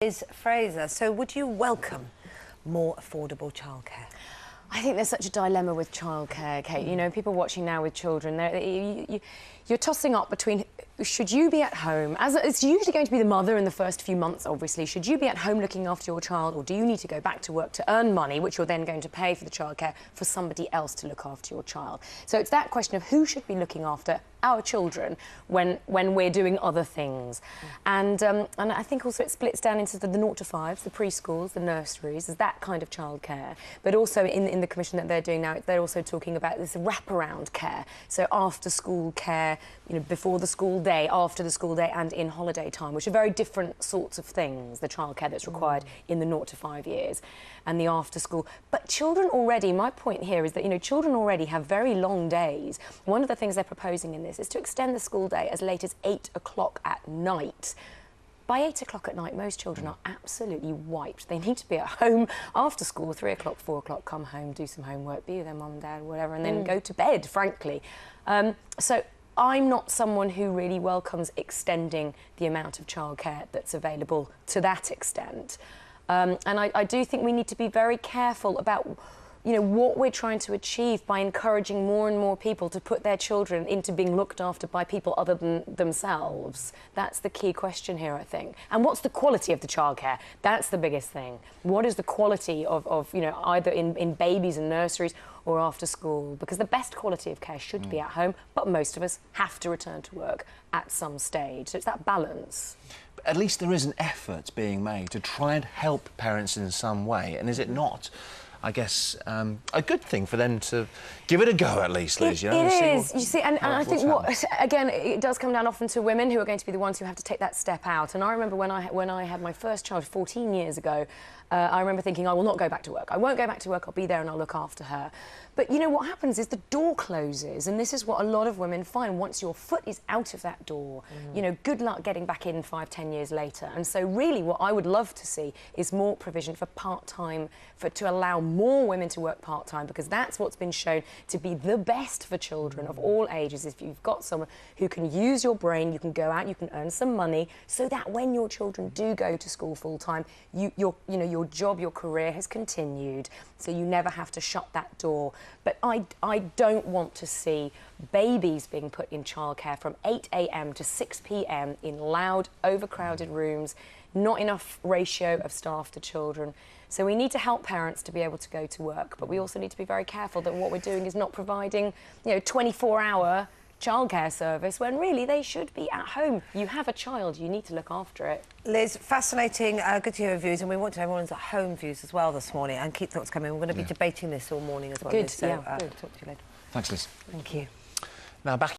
Liz Fraser. So would you welcome more affordable childcare? I think there's such a dilemma with childcare, Kate. You know, people watching now with children, you're tossing up between, should you be at home, as it's usually going to be the mother in the first few months, obviously, should you be at home looking after your child, or do you need to go back to work to earn money, which you're then going to pay for the childcare for somebody else to look after your child? So it's that question of who should be looking after our children when we're doing other things. And I think also it splits down into the 0 to 5s, the preschools, the nurseries, there's that kind of childcare. But also in the commission that they're doing now, they're also talking about this wraparound care. So after school care, you know, before the school day, after the school day and in holiday time, which are very different sorts of things, the childcare that's required in the 0 to 5 years and the after school. But children already, my point here is that, you know, children already have very long days. One of the things they're proposing in this is to extend the school day as late as 8 o'clock at night. By 8 o'clock at night, most children are absolutely wiped. They need to be at home after school, 3 o'clock, 4 o'clock, come home, do some homework, be with their mum and dad, whatever, and then go to bed, frankly. So I'm not someone who really welcomes extending the amount of childcare that's available to that extent. And I do think we need to be very careful about, you know, what we're trying to achieve by encouraging more and more people to put their children into being looked after by people other than themselves. That's the key question here, I think. And what's the quality of the childcare? That's the biggest thing. What is the quality of you know, either in babies and nurseries or after school? Because the best quality of care should be at home, but most of us have to return to work at some stage. So it's that balance. At least there is an effort being made to try and help parents in some way, and is it not, I guess, a good thing for them to give it a go at least, Liz? It is. You see, and I think again, it does come down often to women who are going to be the ones who have to take that step out. And I remember when I had my first child 14 years ago, I remember thinking, I will not go back to work. I won't go back to work, I'll be there and I'll look after her. But, you know, what happens is the door closes, and this is what a lot of women find. Once your foot is out of that door, you know, good luck getting back in 5, 10 years later. And so really what I would love to see is more provision for part-time, to allow more women to work part-time, because that's what's been shown to be the best for children of all ages. If you've got someone who can use your brain, you can go out, you can earn some money, so that when your children do go to school full-time, your job, your career has continued, so you never have to shut that door. But I don't want to see babies being put in childcare from 8 a.m. to 6 p.m. in loud, overcrowded rooms, not enough ratio of staff to children. So we need to help parents to be able to go to work, but we also need to be very careful that what we're doing is not providing, you know, 24-hour childcare service when really they should be at home. You have a child, you need to look after it. Liz, fascinating, good to hear your views, and we want to know everyone's at home views as well this morning, and keep thoughts coming. We're going to be debating this all morning as well. Good, Liz, so, good. Talk to you later. Thanks, Liz. Thank you. Now, back